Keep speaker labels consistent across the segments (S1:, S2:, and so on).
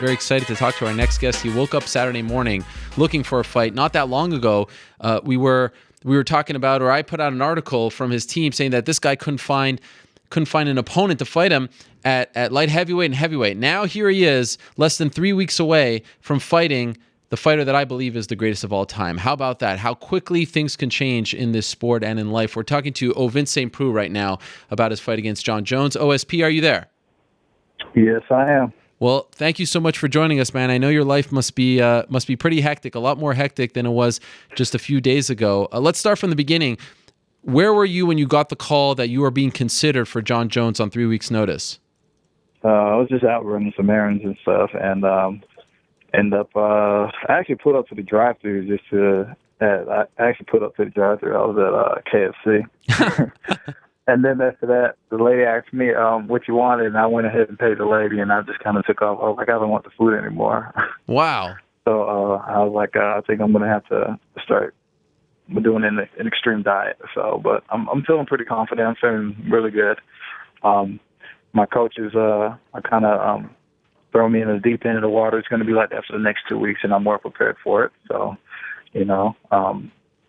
S1: very excited to talk to our next guest. He woke up Saturday morning looking for a fight. Not that long ago, we were talking about, or I put out an article from his team saying that this guy couldn't find an opponent to fight him at light heavyweight and heavyweight. Now here he is, less than 3 weeks away from fighting the fighter that I believe is the greatest of all time. How about that? How quickly things can change in this sport and in life. We're talking to Ovince Saint Preux right now about his fight against Jon Jones. OSP, are you there?
S2: Yes, I am.
S1: Well, thank you so much for joining us, man. I know your life must be pretty hectic, a lot more hectic than it was just a few days ago. Let's start from the beginning. Where were you when you got the call that you were being considered for Jon Jones on 3 weeks' notice?
S2: I was just out running some errands and stuff, and I actually pulled up to the drive-thru I actually put up to the drive-thru. I was at KFC. And then after that, the lady asked me what you wanted, and I went ahead and paid the lady, and I just kind of took off. I was like, I don't want the food anymore.
S1: Wow.
S2: So I was like, I think I'm going to have to start doing an extreme diet. So, but I'm feeling pretty confident. I'm feeling really good. My coaches are kind of throw me in the deep end of the water. It's going to be like that for the next 2 weeks, and I'm more prepared for it. So,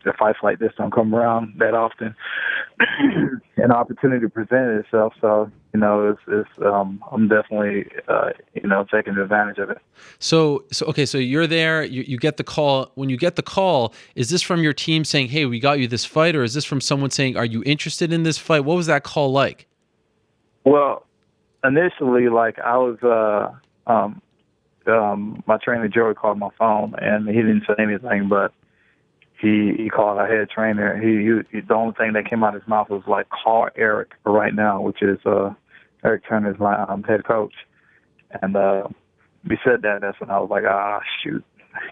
S2: the fights like this don't come around that often. An opportunity presented itself. So, I'm definitely, taking advantage of it.
S1: So you're there, you get the call. When you get the call, is this from your team saying, hey, we got you this fight, or is this from someone saying, are you interested in this fight? What was that call like?
S2: Well, initially, I was, my trainer, Joey, called my phone, and he didn't say anything, but he called our head trainer. He the only thing that came out of his mouth was call Eric right now, which is Eric Turner's my head coach. And we said that. That's when I was like, shoot.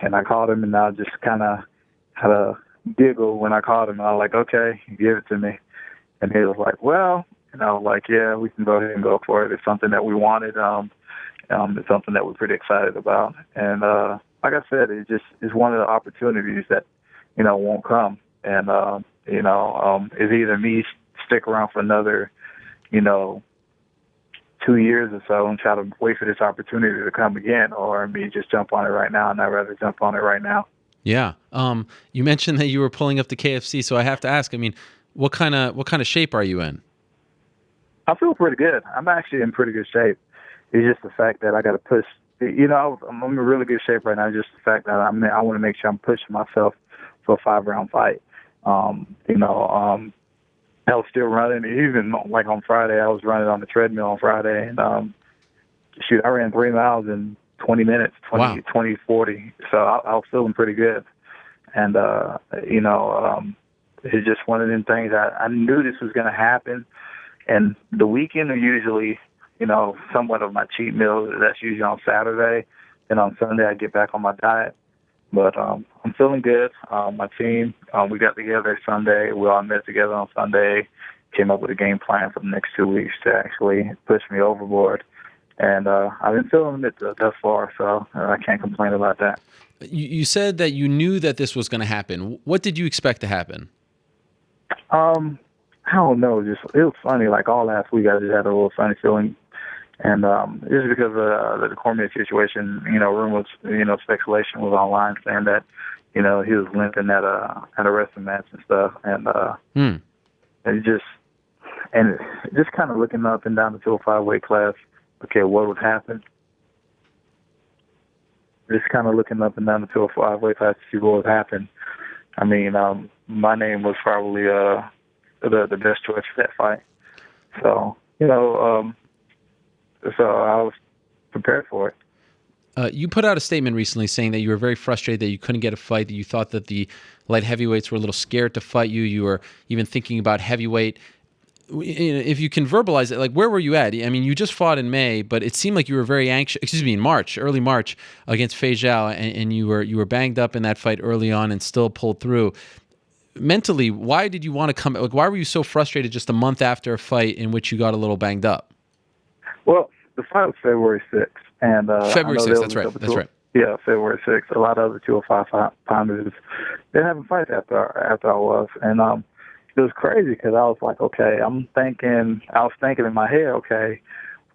S2: And I called him, and I just kind of had a giggle when I called him. I was like, okay, give it to me. And he was like, well, and I was like, yeah, we can go ahead and go for it. It's something that we wanted. It's something that we're pretty excited about. And like I said, it's one of the opportunities that won't come. And, it's either me stick around for another, 2 years or so and try to wait for this opportunity to come again, or me just jump on it right now, and I'd rather jump on it right now.
S1: Yeah. You mentioned that you were pulling up the KFC, so I have to ask, what kind of shape are you in?
S2: I feel pretty good. I'm actually in pretty good shape. It's just the fact that I got to push. I'm in really good shape right now. Just the fact that I want to make sure I'm pushing myself for a 5-round fight. I was still running. Even on Friday, I was running on the treadmill on Friday, and I ran 3 miles in 20 minutes, 20:40. So I was feeling pretty good. And it's just one of them things. I knew this was going to happen. And the weekend are usually, somewhat of my cheat meal. That's usually on Saturday. And on Sunday, I get back on my diet. But I'm feeling good. My team, we got together Sunday. We all met together on Sunday, came up with a game plan for the next 2 weeks to actually push me overboard. And I've been feeling it thus far, so I can't complain about that.
S1: You said that you knew that this was going to happen. What did you expect to happen?
S2: I don't know. It was funny. All last week, I just had a little funny feeling. And just because of the Cormier situation, rumors, speculation was online saying that, he was limping at a wrestling match and stuff. And and just kind of looking up and down the 205 weight class, okay, what would happen? Just kind of looking up and down the 205 weight class to see what would happen. My name was probably the best choice for that fight. So, so I was prepared for it.
S1: You put out a statement recently saying that you were very frustrated that you couldn't get a fight, that you thought that the light heavyweights were a little scared to fight you. You were even thinking about heavyweight. If you can verbalize it, where were you at? You just fought in May, but it seemed like you were very anxious, in March, early March, against Fei Zhao, and you were banged up in that fight early on and still pulled through. Mentally, why did you want to come? Why were you so frustrated just a month after a fight in which you got a little banged up?
S2: Well, the fight was February 6th. And
S1: February 6th, that's right.
S2: Yeah, February 6th. A lot of other 205 pounders, they didn't have a fight after I was. And it was crazy because I was like, okay, I was thinking in my head, okay,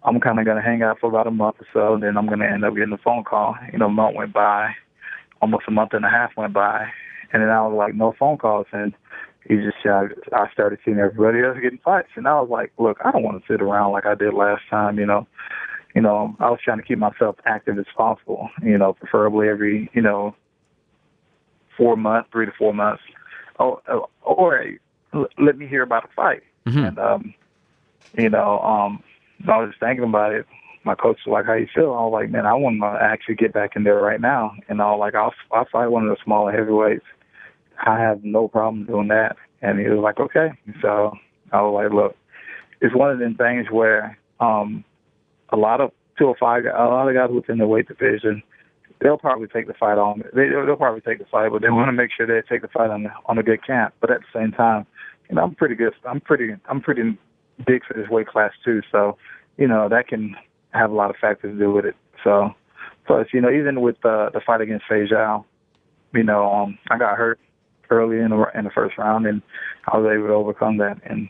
S2: I'm kind of going to hang out for about a month or so, and then I'm going to end up getting a phone call. A month went by, almost a month and a half went by, and then I was like, no phone calls. And I started seeing everybody else getting fights. And I was like, look, I don't want to sit around like I did last time, I was trying to keep myself active as possible, preferably every, 4 months, 3 to 4 months. Or let me hear about a fight.
S1: Mm-hmm.
S2: And, I was just thinking about it. My coach was like, how you feel? I was like, man, I want to actually get back in there right now. And I was like, I'll fight one of the smaller heavyweights. I have no problem doing that. And he was like, okay. So I was like, look, it's one of them things where a lot of 205, a lot of guys within the weight division, they'll probably take the fight on. They'll probably take the fight, but they want to make sure they take the fight on a good camp. But at the same time, I'm pretty good. I'm pretty big for this weight class too. So, that can have a lot of factors to do with it. So, plus, even with the fight against Fejao, I got hurt early in the first round, and I was able to overcome that. And,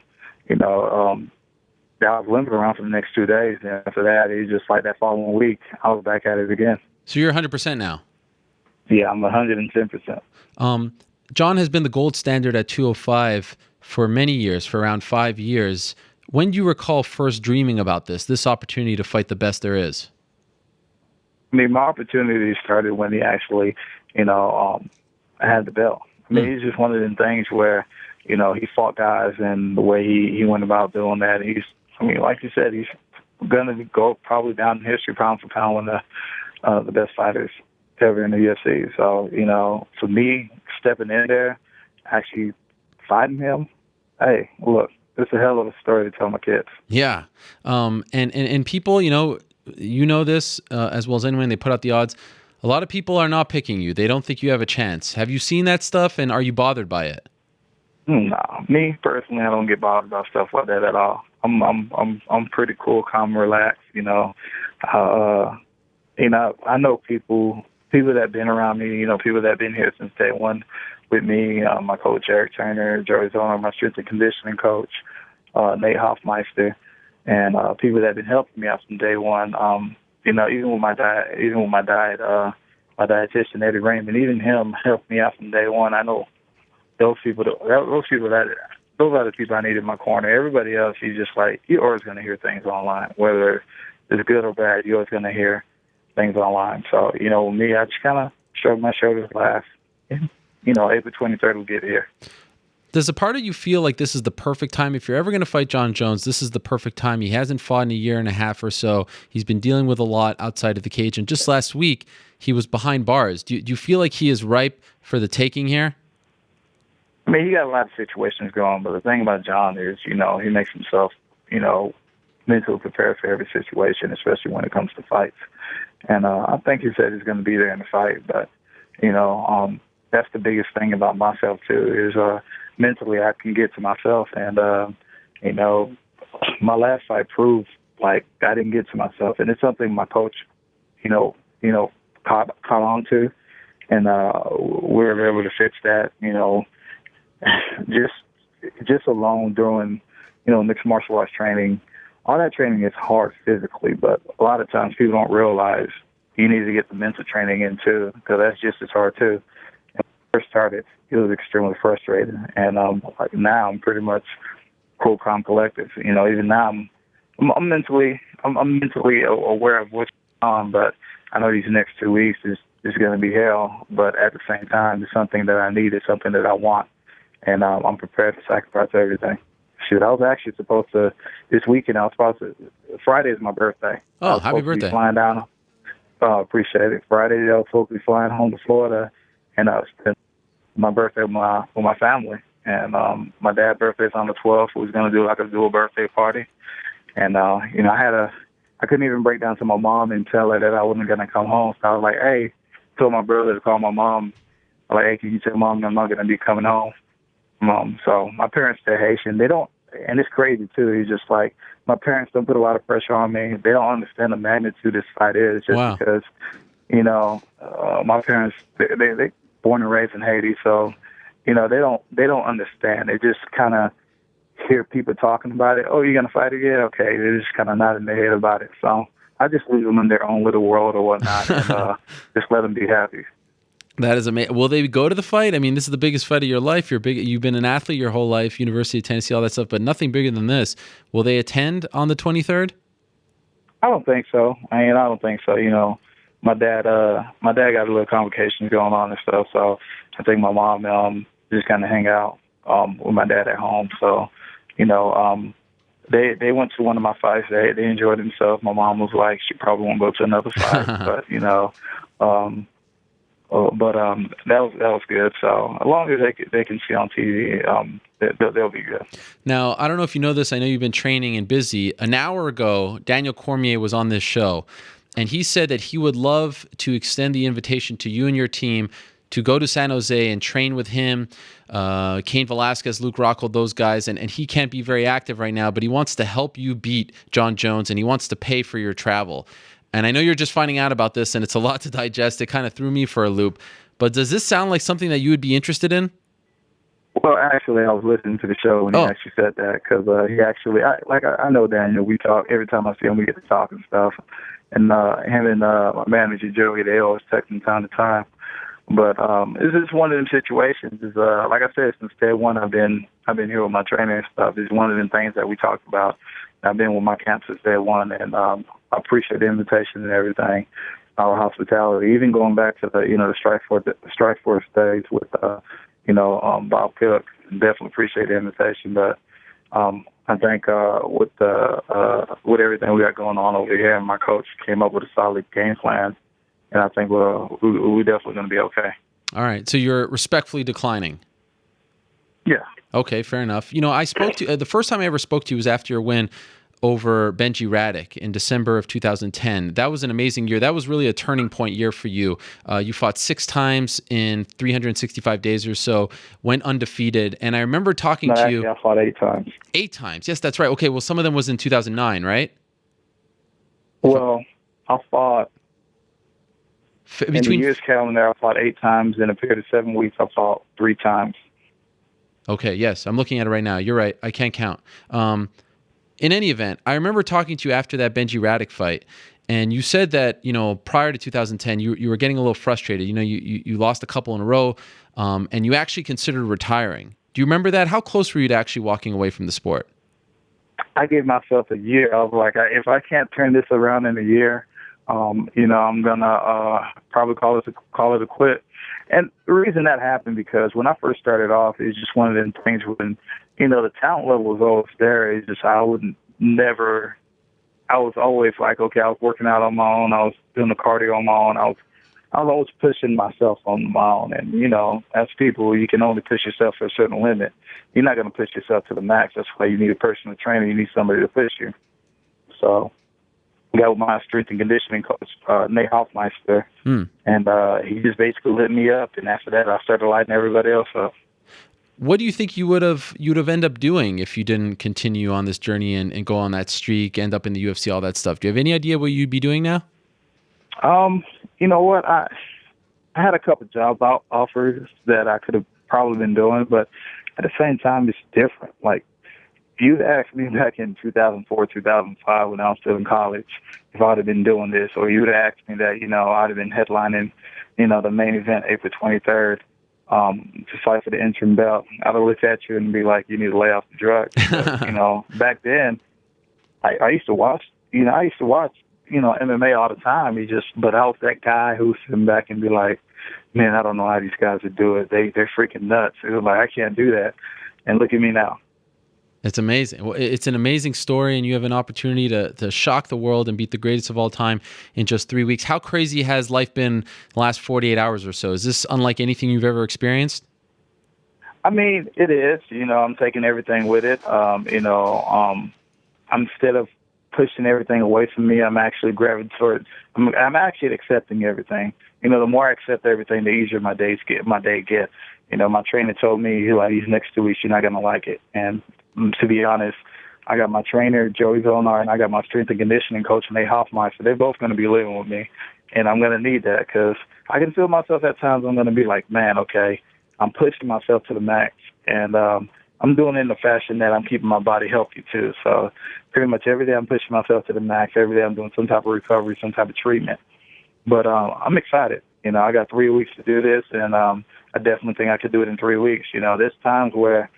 S2: I was limping around for the next 2 days. And after that, it was just like that following week, I was back at it again.
S1: So you're 100% now?
S2: Yeah, I'm 110%.
S1: Jon has been the gold standard at 205 for many years, for around 5 years. When do you recall first dreaming about this opportunity to fight the best there is?
S2: I mean, my opportunity started when he actually, had the belt. I mean, It's just one of them things where, he fought guys, and the way he went about doing that, like you said, he's going to go probably down in history pound for pound, one of the best fighters ever in the UFC. So, for me, stepping in there, actually fighting him, hey, look, it's a hell of a story to tell my kids.
S1: Yeah. And people, this as well as anyone, they put out the odds. A lot of people are not picking you. They don't think you have a chance. Have you seen that stuff, and are you bothered by it?
S2: No, me personally, I don't get bothered about stuff like that at all. I'm pretty cool, calm, relaxed. I know people that have been around me. People that have been here since day one with me. My coach Eric Turner, Joey Zoner, my strength and conditioning coach, Nate Hoffmeister, and people that have been helping me out from day one. Even with my diet, my dietitian Eddie Raymond, even him helped me out from day one. I know those are the people I need in my corner. Everybody else, you just like, you're always going to hear things online, whether it's good or bad. You're always going to hear things online. So, with me, I just kind of shrug my shoulders, laugh. And, April 23rd will get here.
S1: Does a part of you feel like this is the perfect time? If you're ever going to fight Jon Jones, this is the perfect time. He hasn't fought in a year and a half or so. He's been dealing with a lot outside of the cage. And just last week, he was behind bars. Do you feel like he is ripe for the taking here?
S2: I mean, he got a lot of situations going, but the thing about Jon is, he makes himself, mentally prepared for every situation, especially when it comes to fights. And I think he said he's going to be there in the fight, but, that's the biggest thing about myself, too, is mentally I can get to myself. And, my last fight proved, like, I didn't get to myself. And it's something my coach, caught on to. And we were able to fix that, just alone doing, mixed martial arts training. All that training is hard physically, but a lot of times people don't realize you need to get the mental training in too, because that's just as hard too. And when I first started, it was extremely frustrating, and like now I'm pretty much cool, calm, collective. Even now I'm mentally aware of what's going on, but I know these next 2 weeks is going to be hell. But at the same time, it's something that I need. It's something that I want. And I'm prepared to sacrifice everything. Shoot, I was actually supposed to, this weekend, Friday is my birthday.
S1: Oh, happy birthday.
S2: Flying down. Appreciate it. Friday, I was supposed to be flying home to Florida, and spend my birthday with my family. And my dad's birthday is on the 12th. We was going to do like a dual birthday party. And, I couldn't even break down to my mom and tell her that I wasn't going to come home. So I was like, hey, told my brother to call my mom. I'm like, hey, can you tell Mom I'm not going to be coming home? So my parents, they're Haitian. They don't, and it's crazy too. It's just like my parents don't put a lot of pressure on me. They don't understand the magnitude this fight is, just because, my parents, they born and raised in Haiti, so they don't understand. They just kind of hear people talking about it. Oh, you're going to fight again? Okay. They're just kind of nodding their head about it. So I just leave them in their own little world or whatnot and just let them be happy.
S1: That is amazing. Will they go to the fight? I mean, this is the biggest fight of your life. You've been an athlete your whole life, University of Tennessee, all that stuff, but nothing bigger than this. Will they attend on the 23rd?
S2: I don't think so. I don't think so. My dad got a little complications going on and stuff, so I think my mom just kind of hang out with my dad at home. So, they went to one of my fights. They enjoyed themselves. My mom was like, she probably won't go to another fight, but that was good. So as long as they can see on TV, they'll be good.
S1: Now, I don't know if you know this. I know you've been training and busy. An hour ago, Daniel Cormier was on this show, and he said that he would love to extend the invitation to you and your team to go to San Jose and train with him, Cain Velasquez, Luke Rockhold, those guys. And he can't be very active right now, but he wants to help you beat Jon Jones, and he wants to pay for your travel. And I know you're just finding out about this, and it's a lot to digest. It kind of threw me for a loop. But does this sound like something that you would be interested in?
S2: Well, actually, I was listening to the show when he actually said that, because he actually, I know Daniel. We talk every time I see him. We get to talk and stuff. And him and my manager Joey, they always text from time to time. But it's just one of them situations. Is like I said, since day one, I've been here with my trainer and stuff. It's one of them things that we talked about. I've been with my camp since day one, and I appreciate the invitation and everything, our hospitality. Even going back to the Strike Force days with Bob Cook, definitely appreciate the invitation. But I think with everything we got going on over here, my coach came up with a solid game plan. And I think we're definitely going to be okay.
S1: All right. So you're respectfully declining.
S2: Yeah.
S1: Okay, fair enough. I spoke to the first time I ever spoke to you was after your win over Benji Raddick in December of 2010. That was an amazing year. That was really a turning point year for you. You fought 6 times in 365 days or so, went undefeated. And I remember talking to you.
S2: I fought 8 times.
S1: 8 times. Yes, that's right. Okay, well, some of them was in 2009, right?
S2: Well, I fought. In the year's calendar, I fought 8 times. In a period of 7 weeks, I fought 3 times.
S1: Okay, yes, I'm looking at it right now. You're right. I can't count. In any event, I remember talking to you after that Benji Raddick fight, and you said that, prior to 2010, you were getting a little frustrated. You lost a couple in a row, and you actually considered retiring. Do you remember that? How close were you to actually walking away from the sport?
S2: I gave myself a year. I was like, if I can't turn this around in a year, I'm gonna probably call it a quit. And the reason that happened, because when I first started off, it was just one of them things when, the talent level was always there. It's just I was always like, okay, I was working out on my own. I was doing the cardio on my own. I was always pushing myself on my own. And, as people, you can only push yourself to a certain limit. You're not going to push yourself to the max. That's why you need a personal trainer. You need somebody to push you. So I got with my strength and conditioning coach, Nate Hoffmeister, and he just basically lit me up. And after that, I started lighting everybody else up.
S1: What do you think you'd have ended up doing if you didn't continue on this journey and go on that streak, end up in the UFC, all that stuff? Do you have any idea what you'd be doing now?
S2: You know what? I had a couple job offers that I could have probably been doing, but at the same time, it's different. Like, if you'd asked me back in 2004, 2005, when I was still in college, if I'd have been doing this, or you'd have asked me that, I'd have been headlining, the main event April 23rd, to fight for the interim belt, I'd have looked at you and be like, you need to lay off the drugs. But, back then, I used to watch, MMA all the time. But I was that guy who would sit back and be like, man, I don't know how these guys would do it. They're freaking nuts. It was like, I can't do that. And look at me now.
S1: It's amazing. Well, it's an amazing story, and you have an opportunity to shock the world and beat the greatest of all time in just 3 weeks. How crazy has life been the last 48 hours or so? Is this unlike anything you've ever experienced?
S2: I mean, it is. I'm taking everything with it. Instead of pushing everything away from me, I'm actually gravitating toward. I'm actually accepting everything. The more I accept everything, the easier my day gets. My trainer told me, these next 2 weeks, you're not going to like it. And to be honest, I got my trainer, Joey Villar, and I got my strength and conditioning coach, Nate Hoffmeister. They're both going to be living with me. And I'm going to need that, because I can feel myself at times. I'm going to be like, man, okay, I'm pushing myself to the max. And I'm I'm doing it in the fashion that I'm keeping my body healthy too. So pretty much every day I'm pushing myself to the max. Every day I'm doing some type of recovery, some type of treatment. But I'm excited. I got 3 weeks to do this, and I definitely think I could do it in 3 weeks. There's times where,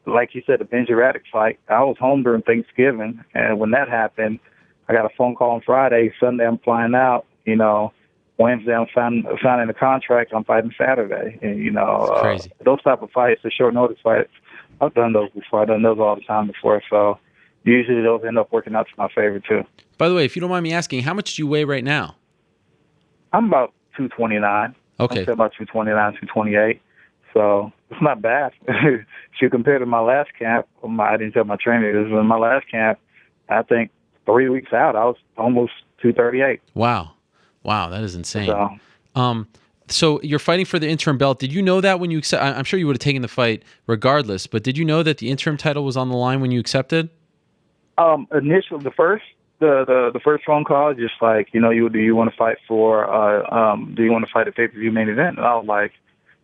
S2: like you said, the Ben Juradic fight, I was home during Thanksgiving, and when that happened, I got a phone call on Friday. Sunday, I'm flying out. Wednesday, I'm signing a contract. I'm fighting Saturday. And,
S1: Crazy.
S2: Those type of fights, the short notice fights, I've done those before. I've done those all the time before. So usually those end up working out to my favor, too.
S1: By the way, if you don't mind me asking, how much do you weigh right now?
S2: I'm about 229.
S1: Okay.
S2: I'm about 229, 228. So it's not bad. If you compare to my last camp, I didn't tell my trainer this, but in my last camp, I think 3 weeks out, I was almost 238.
S1: Wow, that is insane.
S2: So,
S1: So you're fighting for the interim belt. Did you know that when you accept? I'm sure you would have taken the fight regardless, but did you know that the interim title was on the line when you accepted?
S2: Initially, the first phone call, just like, do you want to fight for, do you want to fight a pay-per-view main event? And I was like,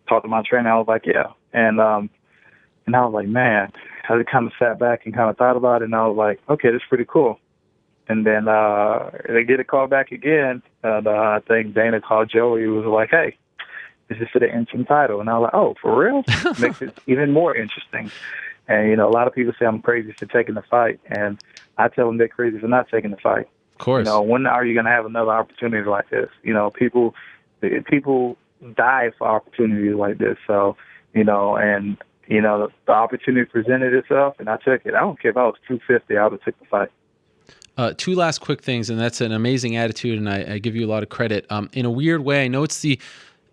S2: talked to my trainer, I was like, yeah. And I was like, man, I kind of sat back and kind of thought about it, and I was like, okay, this is pretty cool. And then they get a call back again, and I think Dana called Joey. He was like, hey, this is for the interim title. And I was like, oh, for real? Makes it even more interesting. And, a lot of people say I'm crazy for taking the fight, and I tell them they're crazy for not taking the fight.
S1: Of course.
S2: When are you going to have another opportunity like this? People die for opportunities like this. So, the opportunity presented itself, and I took it. I don't care if I was 250, I would have took the fight.
S1: Two last quick things, and that's an amazing attitude, and I give you a lot of credit. In a weird way, I know it's the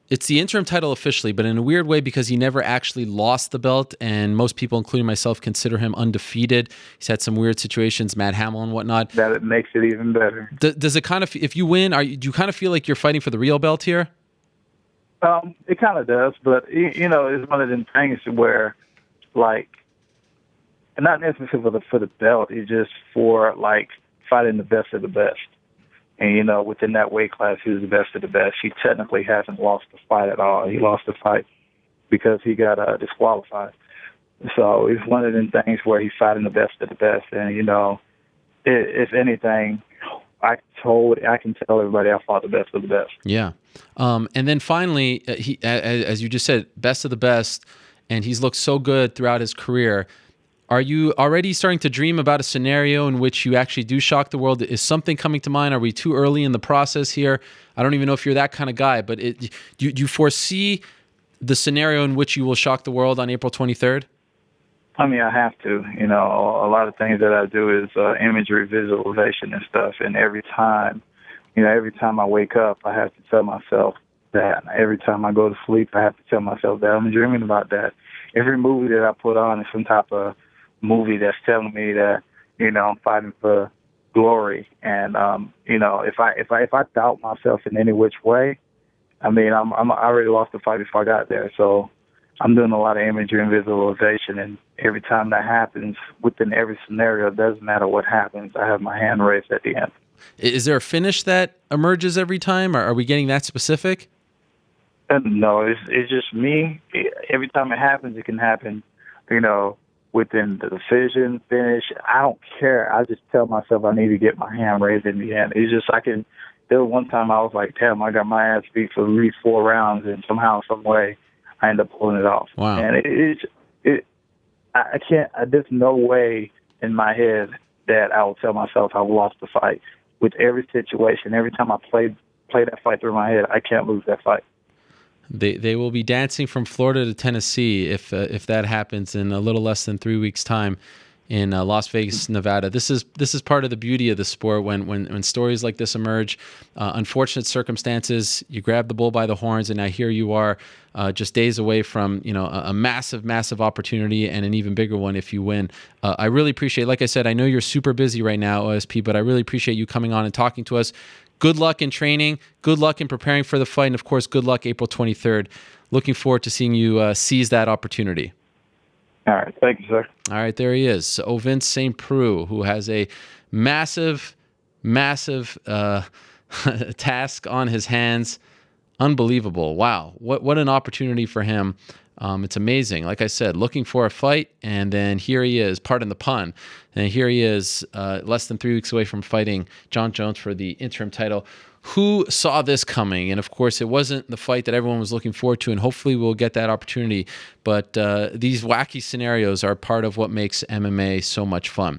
S1: interim title officially, but in a weird way because he never actually lost the belt, and most people, including myself, consider him undefeated. He's had some weird situations, Matt Hamill and whatnot.
S2: That it makes it even better.
S1: Does it kind of, if you win, do you kind of feel like you're fighting for the real belt here?
S2: It kind of does, but it's one of them things where, like, not necessarily for the belt. It's just for like fighting the best of the best. And, within that weight class, he was the best of the best. He technically hasn't lost the fight at all. He lost the fight because he got disqualified. So it's one of them things where he's fighting the best of the best. And, if anything, I can tell everybody I fought the best of the best.
S1: Yeah. And then finally, he, as you just said, best of the best, and he's looked so good throughout his career. Are you already starting to dream about a scenario in which you actually do shock the world? Is something coming to mind? Are we too early in the process here? I don't even know if you're that kind of guy, but do you foresee the scenario in which you will shock the world on April 23rd?
S2: I mean, I have to. A lot of things that I do is imagery, visualization, and stuff. And every time I wake up, I have to tell myself that. Every time I go to sleep, I have to tell myself that. I'm dreaming about that. Every movie that I put on is some type of movie that's telling me that, I'm fighting for glory. And if I doubt myself in any which way, I mean, I already lost the fight before I got there. So I'm doing a lot of imagery and visualization, and every time that happens, within every scenario, it doesn't matter what happens, I have my hand raised at the end.
S1: Is there a finish that emerges every time, or are we getting that specific?
S2: No, it's just me. Every time it happens, it can happen, within the decision, finish. I don't care. I just tell myself I need to get my hand raised in the end. It's just there was one time I was like, damn, I got my ass beat for 3-4 rounds, and somehow, some way, I end up pulling it off.
S1: Wow.
S2: And I can't, there's no way in my head that I will tell myself I've lost the fight. With every situation, every time I play that fight through my head, I can't lose that fight.
S1: They will be dancing from Florida to Tennessee if that happens in a little less than 3 weeks' time in Las Vegas, Nevada. This is part of the beauty of the sport when stories like this emerge. Unfortunate circumstances, you grab the bull by the horns, and now here you are, just days away from a massive opportunity and an even bigger one if you win. I really appreciate, like I said, I know you're super busy right now, OSP, but I really appreciate you coming on and talking to us. Good luck in training. Good luck in preparing for the fight. And, of course, good luck April 23rd. Looking forward to seeing you seize that opportunity.
S2: All right. Thank you, sir.
S1: All right. There he is, Ovince Saint Preux, who has a massive task on his hands. Unbelievable. Wow. What an opportunity for him. It's amazing. Like I said, looking for a fight, and then here he is, pardon the pun, and here he is less than 3 weeks away from fighting Jon Jones for the interim title. Who saw this coming? And of course, it wasn't the fight that everyone was looking forward to, and hopefully we'll get that opportunity. But these wacky scenarios are part of what makes MMA so much fun.